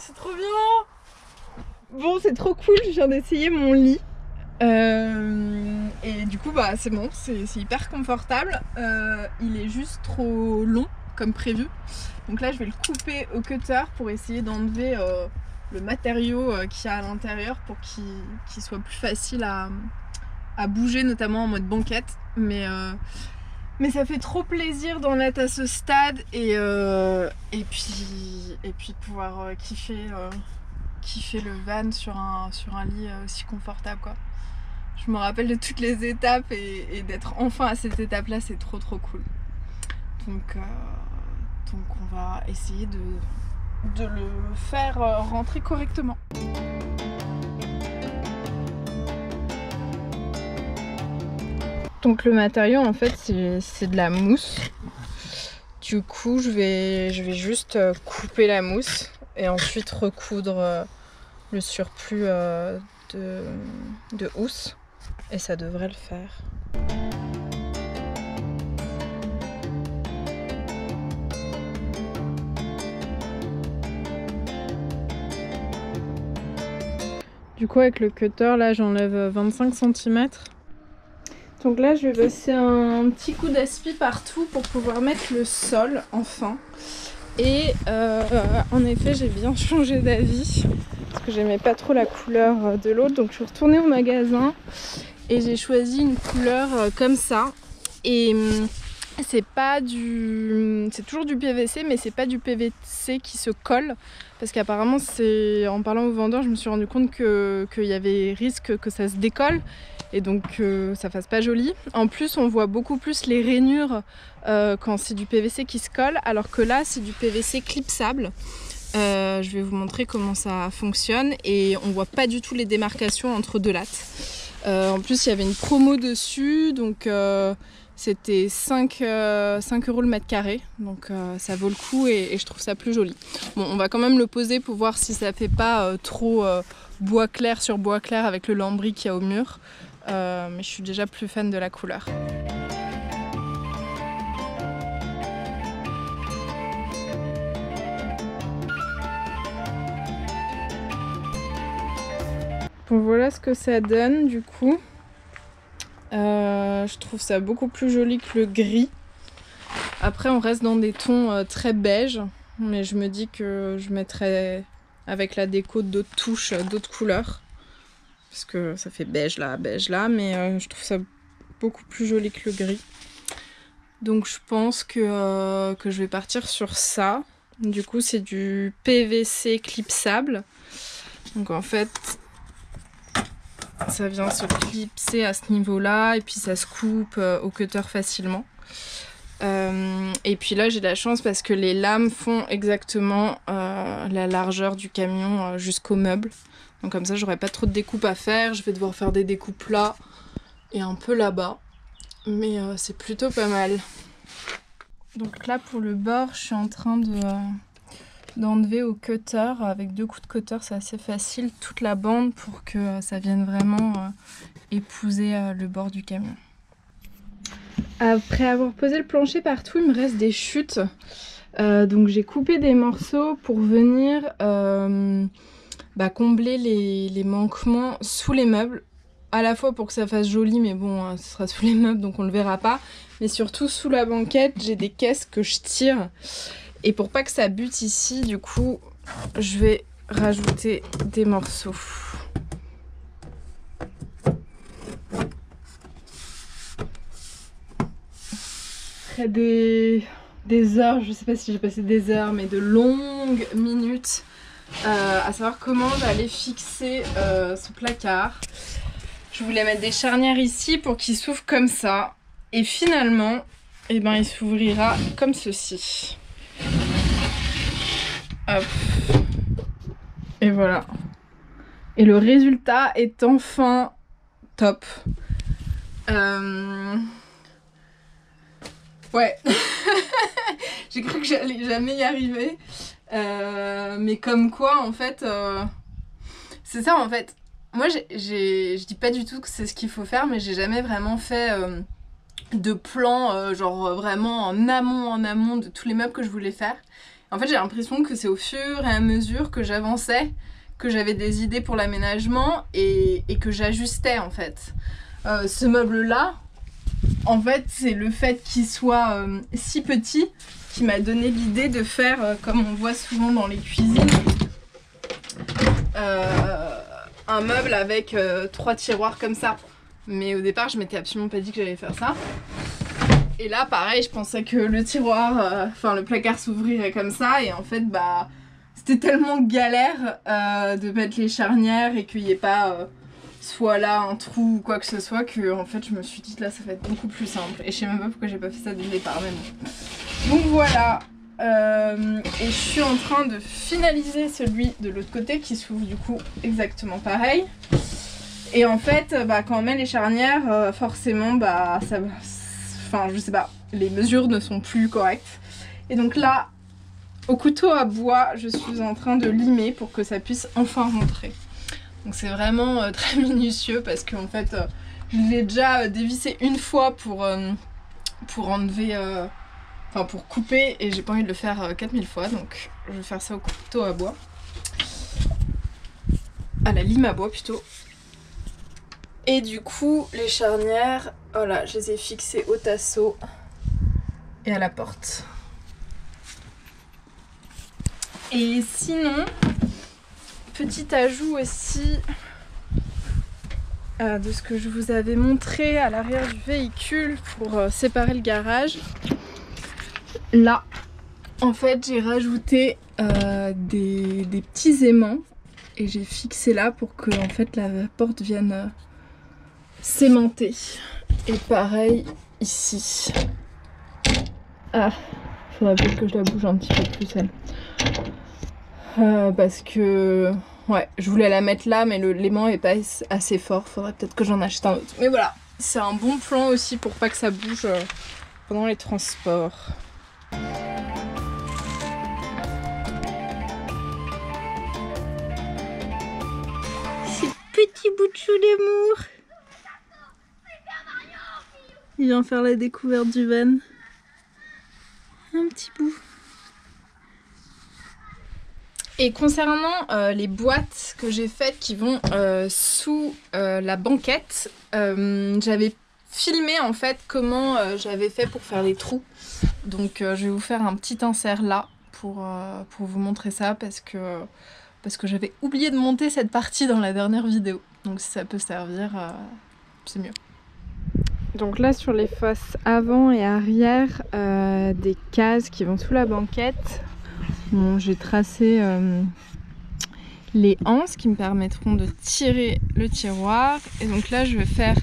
c'est trop bien. Bon, c'est trop cool, je viens d'essayer mon lit. Et du coup, bah c'est bon, c'est hyper confortable. Il est juste trop long, comme prévu. Donc là, je vais le couper au cutter pour essayer d'enlever le matériau qu'il y a à l'intérieur pour qu'il soit plus facile à bouger, notamment en mode banquette. Mais ça fait trop plaisir d'en être à ce stade et puis de pouvoir kiffer le van sur un lit aussi confortable, quoi. Je me rappelle de toutes les étapes et d'être enfin à cette étape là, c'est trop cool. Donc on va essayer de le faire rentrer correctement. Donc le matériau en fait c'est de la mousse. Du coup je vais juste couper la mousse et ensuite recoudre le surplus de housse et ça devrait le faire. Du coup avec le cutter là j'enlève 25 cm. Donc là je vais passer un petit coup d'aspi partout pour pouvoir mettre le sol enfin. Et en effet j'ai bien changé d'avis parce que j'aimais pas trop la couleur de l'autre. Donc je suis retournée au magasin et j'ai choisi une couleur comme ça. Et c'est toujours du PVC, mais c'est pas du PVC qui se colle. Parce qu'apparemment, en parlant au vendeur, je me suis rendu compte qu'il y avait risque que ça se décolle et donc ça fasse pas joli. En plus, on voit beaucoup plus les rainures quand c'est du PVC qui se colle, alors que là, c'est du PVC clipsable. Je vais vous montrer comment ça fonctionne et on voit pas du tout les démarcations entre deux lattes. En plus, il y avait une promo dessus, donc c'était 5 € le mètre carré, donc ça vaut le coup et je trouve ça plus joli. Bon, on va quand même le poser pour voir si ça fait pas trop bois clair sur bois clair avec le lambris qu'il y a au mur, mais je suis déjà plus fan de la couleur. Bon, voilà ce que ça donne du coup. Je trouve ça beaucoup plus joli que le gris. Après on reste dans des tons très beige, mais je me dis que je mettrai avec la déco d'autres touches, d'autres couleurs. Parce que ça fait beige là, mais je trouve ça beaucoup plus joli que le gris. Donc je pense que je vais partir sur ça. Du coup c'est du PVC clipsable. Donc en fait ça vient se clipser à ce niveau-là et puis ça se coupe au cutter facilement. Et puis là j'ai de la chance parce que les lames font exactement la largeur du camion jusqu'au meuble. Donc comme ça j'aurai pas trop de découpes à faire. Je vais devoir faire des découpes là et un peu là-bas. Mais c'est plutôt pas mal. Donc là pour le bord je suis en train d'enlever au cutter avec 2 coups de cutter, c'est assez facile, toute la bande pour que ça vienne vraiment épouser le bord du camion. Après avoir posé le plancher partout, il me reste des chutes. Donc j'ai coupé des morceaux pour venir combler les manquements sous les meubles. À la fois pour que ça fasse joli, mais bon, ce sera sous les meubles donc on le verra pas. Mais surtout sous la banquette, j'ai des caisses que je tire. Et pour pas que ça bute ici, du coup, je vais rajouter des morceaux. Après des heures, je sais pas si j'ai passé des heures, mais de longues minutes à savoir comment j'allais fixer ce placard. Je voulais mettre des charnières ici pour qu'il s'ouvre comme ça. Et finalement, eh ben, il s'ouvrira comme ceci. Hop. Et voilà. Et le résultat est enfin top. Ouais. J'ai cru que j'allais jamais y arriver. Mais comme quoi, en fait, c'est ça en fait. Moi, je dis pas du tout que c'est ce qu'il faut faire, mais j'ai jamais vraiment fait de plan, genre vraiment en amont de tous les meubles que je voulais faire. En fait j'ai l'impression que c'est au fur et à mesure que j'avançais que j'avais des idées pour l'aménagement et que j'ajustais en fait. Ce meuble là, en fait c'est le fait qu'il soit si petit qui m'a donné l'idée de faire comme on voit souvent dans les cuisines, un meuble avec 3 tiroirs comme ça. Mais au départ je m'étais absolument pas dit que j'allais faire ça. Et là pareil, je pensais que le tiroir, enfin le placard s'ouvrirait comme ça, et en fait bah c'était tellement galère de mettre les charnières et qu'il n'y ait pas soit là un trou ou quoi que ce soit, que en fait je me suis dit là ça va être beaucoup plus simple. Et je sais même pas pourquoi j'ai pas fait ça dès le départ, mais bon. Donc voilà, et je suis en train de finaliser celui de l'autre côté qui s'ouvre du coup exactement pareil. Et en fait bah, quand on met les charnières, forcément bah ça, enfin je sais pas, les mesures ne sont plus correctes. Et donc là, au couteau à bois, je suis en train de limer pour que ça puisse enfin rentrer. Donc c'est vraiment très minutieux parce qu'en fait je l'ai déjà dévissé une fois pour enlever, enfin pour couper, et j'ai pas envie de le faire 4000 fois, donc je vais faire ça au couteau à bois. À la lime à bois plutôt. Et du coup les charnières, voilà, je les ai fixées au tasseau et à la porte. Et sinon, petit ajout aussi de ce que je vous avais montré à l'arrière du véhicule pour séparer le garage. Là, en fait, j'ai rajouté des petits aimants et j'ai fixé là pour que en fait la porte vienne s'aimanter. Et pareil ici. Ah, faudrait peut-être que je la bouge un petit peu plus celle. Parce que ouais, je voulais la mettre là, mais l'aimant est pas assez fort, faudrait peut-être que j'en achète un autre. Mais voilà, c'est un bon plan aussi pour pas que ça bouge pendant les transports. Ces petits bouts de chou d'amour. Il vient faire la découverte du van. Un petit bout. Et concernant les boîtes que j'ai faites qui vont sous la banquette, j'avais filmé en fait comment j'avais fait pour faire les trous. Donc je vais vous faire un petit insert là pour vous montrer ça parce que j'avais oublié de monter cette partie dans la dernière vidéo. Donc si ça peut servir, c'est mieux. Donc là sur les fosses avant et arrière des cases qui vont sous la banquette, bon, j'ai tracé les anses qui me permettront de tirer le tiroir. Et donc là je vais faire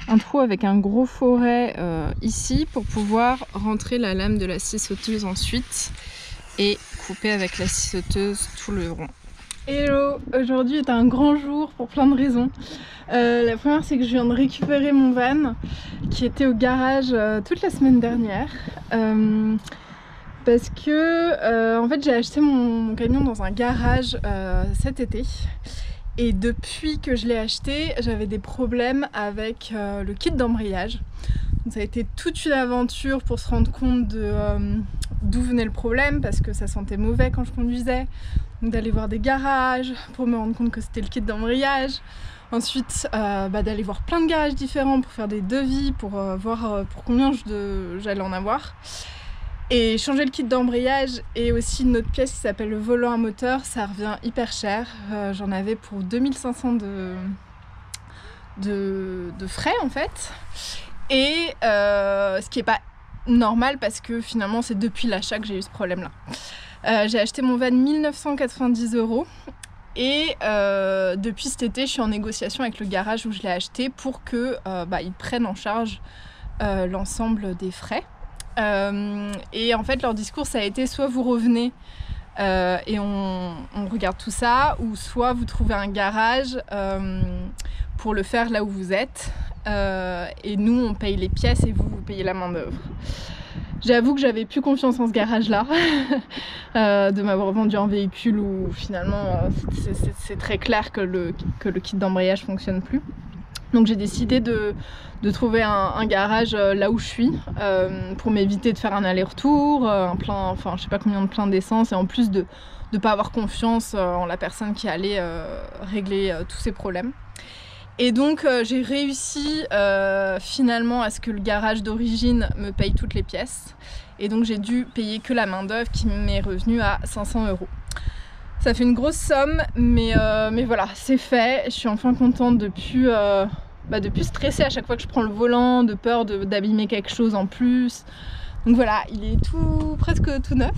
un trou avec un gros foret ici pour pouvoir rentrer la lame de la scie sauteuse ensuite et couper avec la scie sauteuse tout le rond. Hello, aujourd'hui est un grand jour pour plein de raisons. La première, c'est que je viens de récupérer mon van qui était au garage toute la semaine dernière. Parce que en fait j'ai acheté mon camion dans un garage cet été. Et depuis que je l'ai acheté, j'avais des problèmes avec le kit d'embrayage. Donc ça a été toute une aventure pour se rendre compte d'où venait le problème, parce que ça sentait mauvais quand je conduisais. Donc d'aller voir des garages pour me rendre compte que c'était le kit d'embrayage. Ensuite d'aller voir plein de garages différents pour faire des devis, pour voir pour combien j'allais en avoir. Et changer le kit d'embrayage et aussi une autre pièce qui s'appelle le volant à moteur, ça revient hyper cher. J'en avais pour 2500 de frais en fait. Et ce qui est pas normal parce que finalement c'est depuis l'achat que j'ai eu ce problème là. J'ai acheté mon van 1990 € et depuis cet été je suis en négociation avec le garage où je l'ai acheté pour que ils prennent en charge l'ensemble des frais. Et en fait leur discours ça a été soit vous revenez et on regarde tout ça, ou soit vous trouvez un garage pour le faire là où vous êtes et nous on paye les pièces et vous payez la main d'œuvre. J'avoue que j'avais plus confiance en ce garage là de m'avoir vendu un véhicule où finalement c'est très clair que le kit d'embrayage fonctionne plus. Donc j'ai décidé de trouver un garage là où je suis pour m'éviter de faire un aller-retour, un plein, enfin je sais pas combien de plein d'essence, et en plus de ne pas avoir confiance en la personne qui allait régler tous ces problèmes. Et donc j'ai réussi finalement à ce que le garage d'origine me paye toutes les pièces. Et donc j'ai dû payer que la main d'œuvre qui m'est revenue à 500 €. Ça fait une grosse somme, mais voilà, c'est fait. Je suis enfin contente de plus stresser à chaque fois que je prends le volant, de peur d'abîmer quelque chose en plus. Donc voilà, il est presque tout neuf.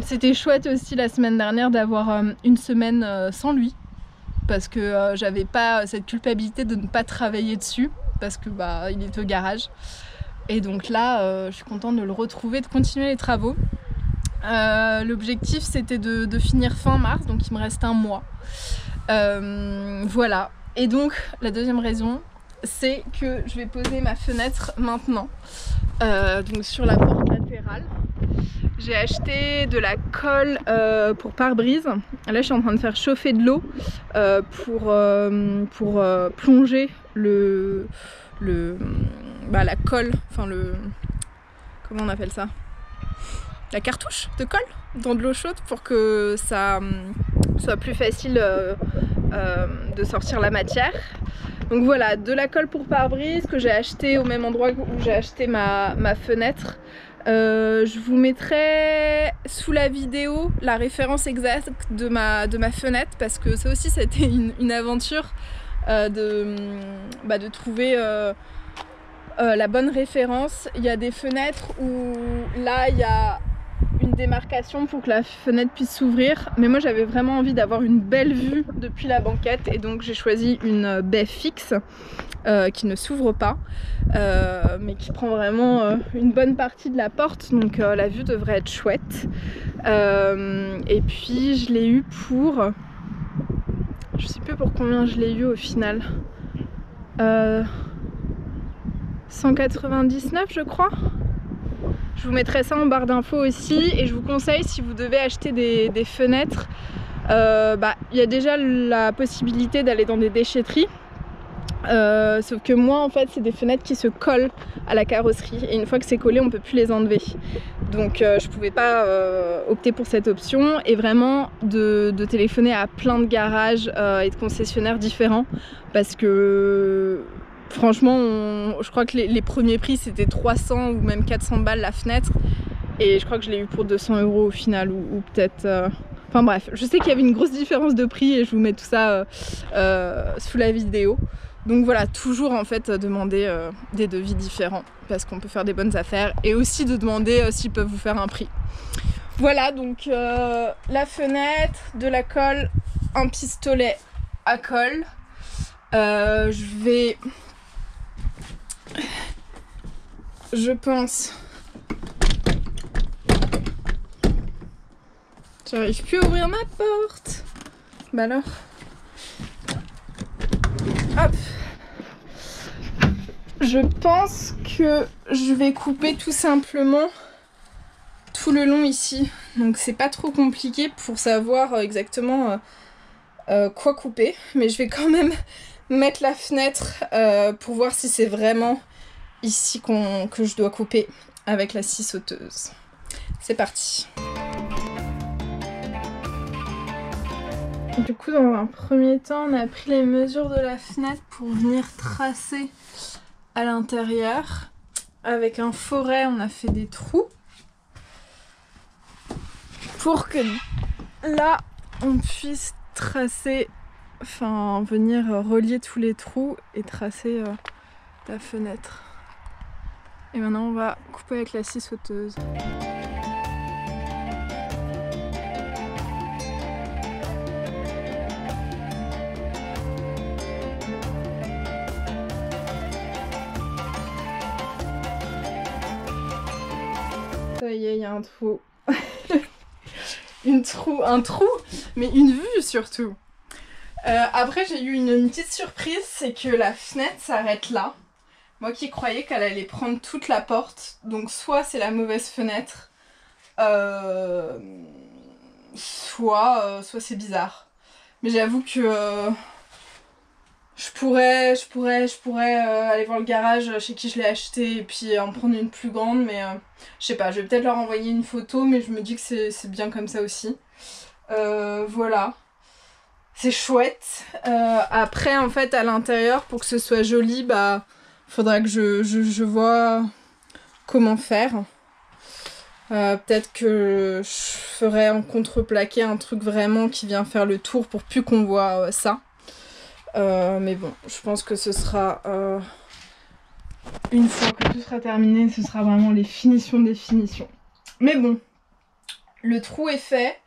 C'était chouette aussi la semaine dernière d'avoir une semaine sans lui, parce que j'avais pas cette culpabilité de ne pas travailler dessus, parce que il est au garage. Et donc là, je suis contente de le retrouver, de continuer les travaux. L'objectif c'était de finir fin mars, donc il me reste un mois. Voilà. Et donc la deuxième raison, c'est que je vais poser ma fenêtre maintenant, donc sur la porte latérale. J'ai acheté de la colle pour pare-brise. Là je suis en train de faire chauffer de l'eau pour plonger la colle, enfin comment on appelle ça, la cartouche de colle dans de l'eau chaude pour que ça soit plus facile de sortir la matière. Donc voilà, de la colle pour pare-brise que j'ai acheté au même endroit où j'ai acheté ma fenêtre. Je vous mettrai sous la vidéo la référence exacte de ma fenêtre, parce que ça aussi c'était une aventure de trouver la bonne référence. Il y a des fenêtres où là il y a une démarcation pour que la fenêtre puisse s'ouvrir, mais moi j'avais vraiment envie d'avoir une belle vue depuis la banquette, et donc j'ai choisi une baie fixe qui ne s'ouvre pas, mais qui prend vraiment une bonne partie de la porte, donc la vue devrait être chouette. Et puis je l'ai eu pour, je sais plus pour combien je l'ai eu au final, 199 je crois. Je vous mettrai ça en barre d'infos aussi, et je vous conseille, si vous devez acheter des fenêtres, il y a déjà la possibilité d'aller dans des déchetteries. Sauf que moi en fait c'est des fenêtres qui se collent à la carrosserie, et une fois que c'est collé on peut plus les enlever. Donc je pouvais pas opter pour cette option, et vraiment de téléphoner à plein de garages et de concessionnaires différents, parce que franchement je crois que les premiers prix c'était 300 ou même 400 balles la fenêtre, et je crois que je l'ai eu pour 200 € au final, ou peut-être... Enfin bref, je sais qu'il y avait une grosse différence de prix, et je vous mets tout ça sous la vidéo. Donc voilà, toujours en fait demander des devis différents, parce qu'on peut faire des bonnes affaires, et aussi de demander s'ils peuvent vous faire un prix. Voilà, donc la fenêtre, de la colle, un pistolet à colle. Je pense... J'arrive plus à ouvrir ma porte. Bah alors... Hop. Je pense que je vais couper tout simplement tout le long ici. Donc c'est pas trop compliqué pour savoir exactement quoi couper. Mais je vais quand même mettre la fenêtre pour voir si c'est vraiment ici que je dois couper avec la scie sauteuse. C'est parti. Du coup, dans un premier temps, on a pris les mesures de la fenêtre pour venir tracer à l'intérieur. Avec un forêt, on a fait des trous pour que là, on puisse tracer, enfin venir relier tous les trous et tracer la fenêtre. Et maintenant, on va couper avec la scie sauteuse. Ça y est, il y a un trou. Un trou, mais une vue surtout. Après, j'ai eu une petite surprise, c'est que la fenêtre s'arrête là. Moi qui croyais qu'elle allait prendre toute la porte, donc soit c'est la mauvaise fenêtre, soit c'est bizarre. Mais j'avoue que je pourrais aller voir le garage chez qui je l'ai acheté et puis en prendre une plus grande, mais je sais pas, je vais peut-être leur envoyer une photo, mais je me dis que c'est bien comme ça aussi. Voilà. C'est chouette. Après, en fait, à l'intérieur, pour que ce soit joli, bah, faudra que je vois comment faire. Peut-être que je ferai en contreplaqué un truc vraiment qui vient faire le tour pour plus qu'on voit ça. Mais bon, je pense que ce sera... une fois que tout sera terminé, ce sera vraiment les finitions des finitions. Mais bon, le trou est fait.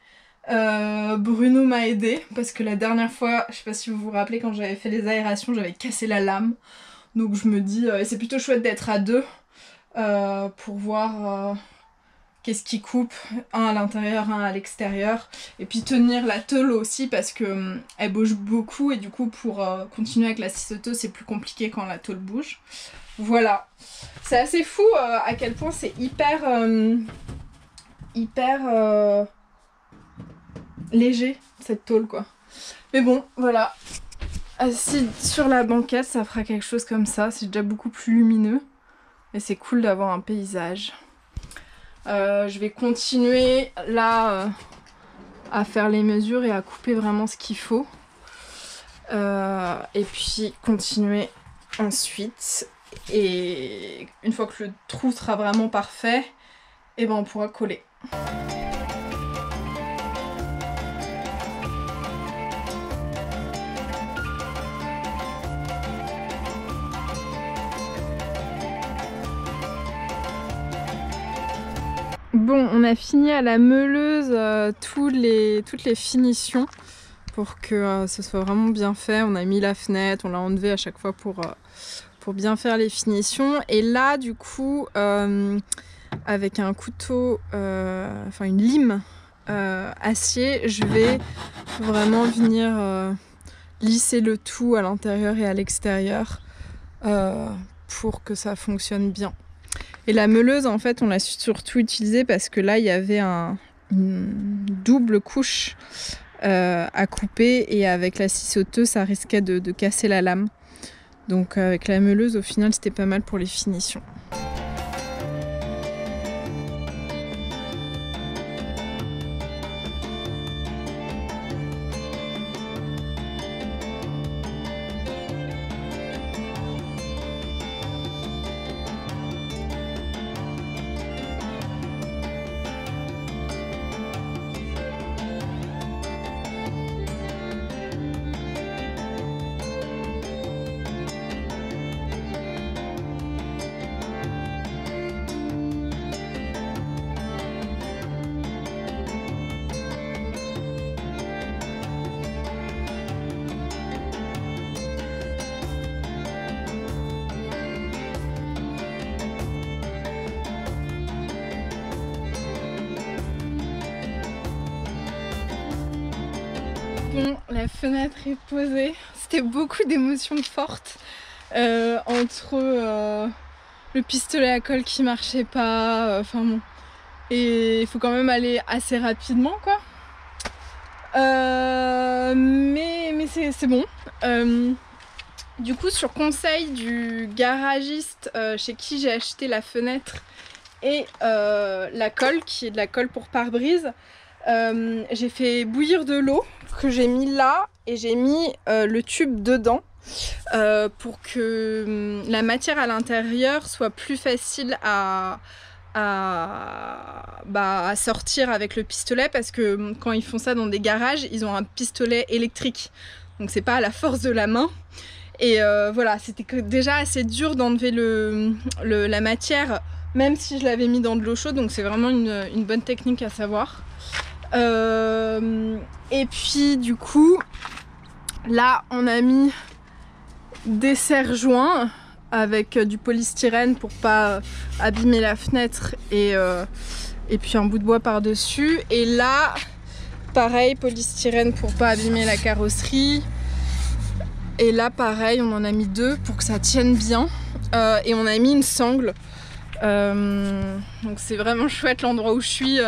Bruno m'a aidé parce que la dernière fois, je sais pas si vous vous rappelez, quand j'avais fait les aérations, j'avais cassé la lame. Donc je me dis, et c'est plutôt chouette d'être à deux pour voir qu'est-ce qui coupe, un à l'intérieur, un à l'extérieur. Et puis tenir la tôle aussi parce que elle bouge beaucoup et du coup pour continuer avec la scie sauteuse c'est plus compliqué quand la tôle bouge. Voilà. C'est assez fou à quel point c'est hyper léger cette tôle quoi. Mais bon, voilà. Assis sur la banquette, ça fera quelque chose comme ça. C'est déjà beaucoup plus lumineux. Et c'est cool d'avoir un paysage. Je vais continuer là à faire les mesures et à couper vraiment ce qu'il faut. Et puis continuer ensuite. Et une fois que le trou sera vraiment parfait, et ben on pourra coller. Bon, on a fini à la meuleuse toutes les finitions pour que ce soit vraiment bien fait. On a mis la fenêtre, on l'a enlevé à chaque fois pour bien faire les finitions. Et là, du coup, avec un couteau, enfin une lime acier, je vais vraiment venir lisser le tout à l'intérieur et à l'extérieur pour que ça fonctionne bien. Et la meuleuse, en fait, on l'a surtout utilisée parce que là, il y avait une double couche à couper et avec la scie sauteuse, ça risquait de casser la lame. Donc avec la meuleuse, au final, c'était pas mal pour les finitions. Bon, la fenêtre est posée. C'était beaucoup d'émotions fortes entre le pistolet à colle qui marchait pas, enfin bon. Et il faut quand même aller assez rapidement quoi. Mais c'est bon. Du coup, sur conseil du garagiste chez qui j'ai acheté la fenêtre et la colle, qui est de la colle pour pare-brise, j'ai fait bouillir de l'eau que j'ai mis là et j'ai mis le tube dedans pour que la matière à l'intérieur soit plus facile à sortir avec le pistolet, parce que quand ils font ça dans des garages, ils ont un pistolet électrique, donc c'est pas à la force de la main. Et voilà, c'était déjà assez dur d'enlever la matière, même si je l'avais mis dans de l'eau chaude, donc c'est vraiment une bonne technique à savoir. Et puis du coup, là on a mis des serre-joints avec du polystyrène pour pas abîmer la fenêtre et puis un bout de bois par-dessus. Et là, pareil, polystyrène pour pas abîmer la carrosserie. Et là, pareil, on en a mis deux pour que ça tienne bien. Et on a mis une sangle. Donc c'est vraiment chouette l'endroit où je suis.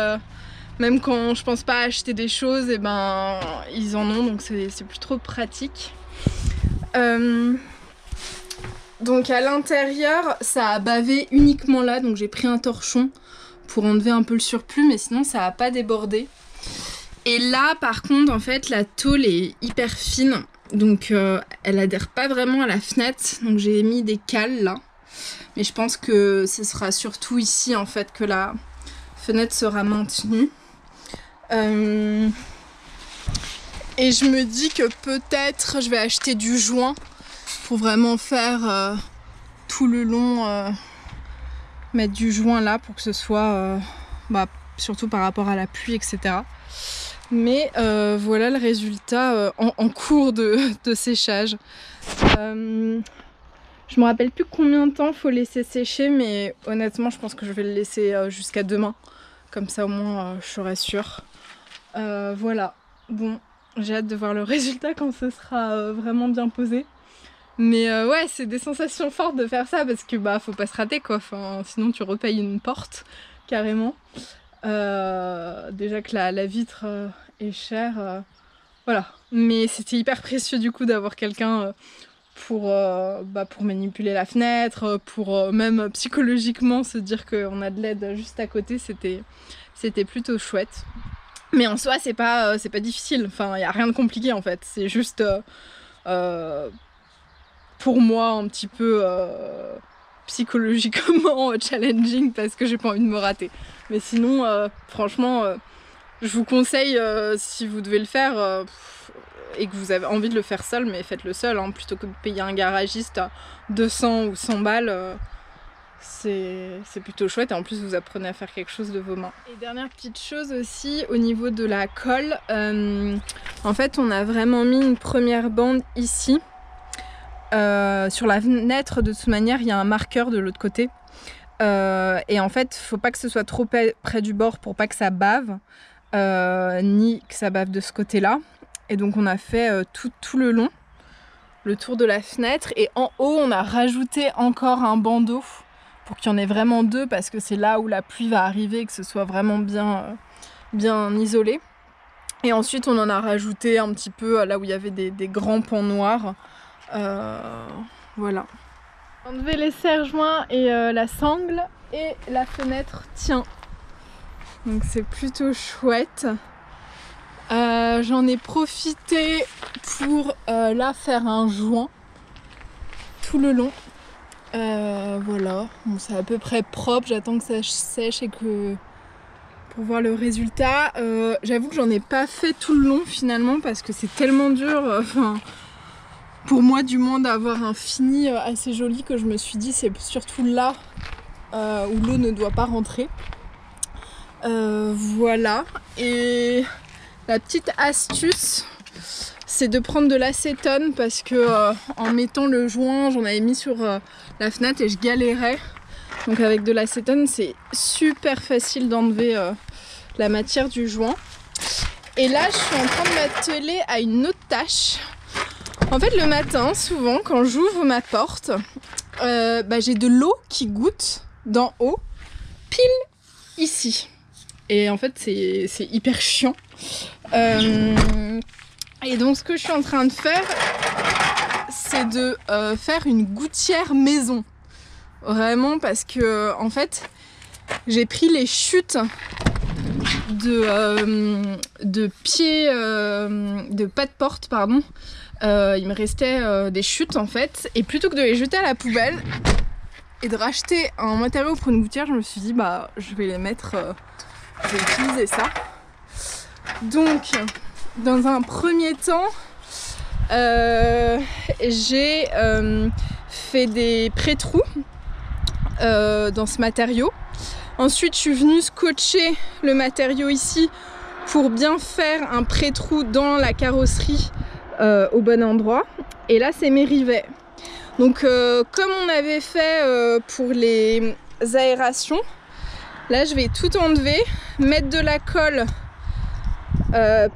Même quand je pense pas acheter des choses, et ben ils en ont, donc c'est plus trop pratique. Donc à l'intérieur, ça a bavé uniquement là, donc j'ai pris un torchon pour enlever un peu le surplus, mais sinon ça a pas débordé. Et là, par contre, en fait, la tôle est hyper fine, donc elle adhère pas vraiment à la fenêtre, donc j'ai mis des cales là. Mais je pense que ce sera surtout ici, en fait, que la fenêtre sera maintenue. Et je me dis que peut-être je vais acheter du joint pour vraiment faire tout le long, mettre du joint là pour que ce soit, surtout par rapport à la pluie, etc. Mais voilà le résultat en cours de séchage. Je me rappelle plus combien de temps faut laisser sécher, mais honnêtement je pense que je vais le laisser jusqu'à demain. Comme ça au moins je serai sûre. Voilà, bon, j'ai hâte de voir le résultat quand ce sera vraiment bien posé. Mais ouais, c'est des sensations fortes de faire ça parce que faut pas se rater quoi, enfin, sinon tu repayes une porte carrément. Déjà que la vitre est chère, voilà. Mais c'était hyper précieux du coup d'avoir quelqu'un pour manipuler la fenêtre, pour même psychologiquement se dire qu'on a de l'aide juste à côté, c'était plutôt chouette. Mais en soi c'est pas difficile, enfin il n'y a rien de compliqué en fait, c'est juste pour moi un petit peu psychologiquement challenging parce que j'ai pas envie de me rater. Mais sinon franchement je vous conseille si vous devez le faire et que vous avez envie de le faire seul, mais faites-le seul hein, plutôt que de payer un garagiste à 200 ou 100 balles. C'est plutôt chouette et en plus vous apprenez à faire quelque chose de vos mains. Et dernière petite chose aussi au niveau de la colle, en fait on a vraiment mis une première bande ici. Sur la fenêtre de toute manière il y a un marqueur de l'autre côté et en fait faut pas que ce soit trop près du bord pour pas que ça bave ni que ça bave de ce côté là, et donc on a fait tout le long le tour de la fenêtre, et en haut on a rajouté encore un bandeau pour qu'il y en ait vraiment deux parce que c'est là où la pluie va arriver et que ce soit vraiment bien isolé. Et ensuite on en a rajouté un petit peu là où il y avait des grands pans noirs. Voilà. Enlever les serre-joints et la sangle et la fenêtre tient. Donc c'est plutôt chouette. J'en ai profité pour là faire un joint tout le long. Voilà, bon, c'est à peu près propre, j'attends que ça sèche et que pour voir le résultat. J'avoue que j'en ai pas fait tout le long finalement parce que c'est tellement dur. Pour moi du moins d'avoir un fini assez joli que je me suis dit c'est surtout là où l'eau ne doit pas rentrer. Voilà, et la petite astuce c'est de prendre de l'acétone parce que en mettant le joint j'en avais mis sur la fenêtre et je galérais. Donc avec de l'acétone c'est super facile d'enlever la matière du joint. Et là je suis en train de m'atteler à une autre tâche. En fait le matin souvent quand j'ouvre ma porte j'ai de l'eau qui goutte d'en haut pile ici. Et en fait c'est hyper chiant. Et donc ce que je suis en train de faire c'est de faire une gouttière maison. Vraiment parce que en fait j'ai pris les chutes de pieds de pas de porte pardon. Il me restait des chutes en fait, et plutôt que de les jeter à la poubelle et de racheter un matériau pour une gouttière, je me suis dit je vais les mettre, je vais utiliser ça. Donc dans un premier temps j'ai fait des pré-trous dans ce matériau. Ensuite je suis venue scotcher le matériau ici pour bien faire un pré-trou dans la carrosserie au bon endroit. Et là c'est mes rivets. Donc comme on avait fait pour les aérations, là je vais tout enlever, mettre de la colle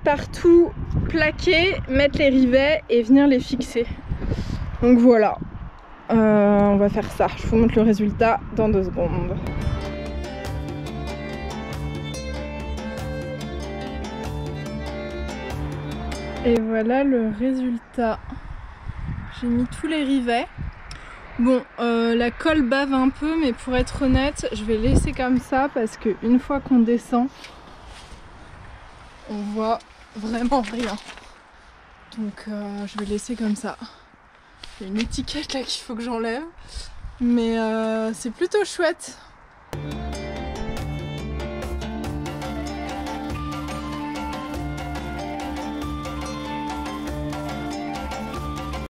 partout, plaquer, mettre les rivets et venir les fixer. Donc voilà, on va faire ça. Je vous montre le résultat dans 2 secondes. Et voilà le résultat J'ai mis tous les rivets. Bon, la colle bave un peu, mais pour être honnête, je vais laisser comme ça parce qu'une fois qu'on descend, on voit vraiment rien. Donc je vais laisser comme ça. Il y a une étiquette là qu'il faut que j'enlève. Mais c'est plutôt chouette.